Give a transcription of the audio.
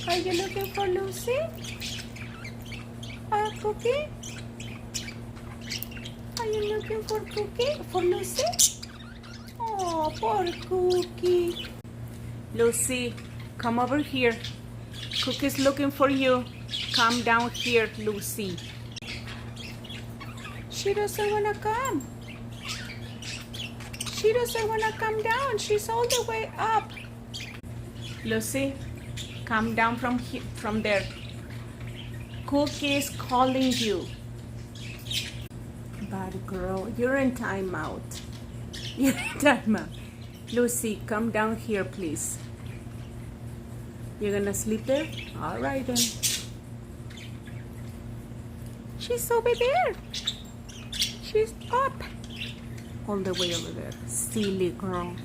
Are you looking for Lucy? Cookie? Are you looking for Cookie? For Lucy? Oh, poor Cookie. Lucy, come over here. Cookie's looking for you. Come down here, Lucy. She doesn't want to come. She doesn't want to come down. She's all the way up. Lucy, come down from there. Cookie is calling you. Bad girl, you're in timeout. You're in timeout. Lucy, come down here, please. You're gonna sleep there? All right then. She's over there. She's up. All the way over there. Silly girl.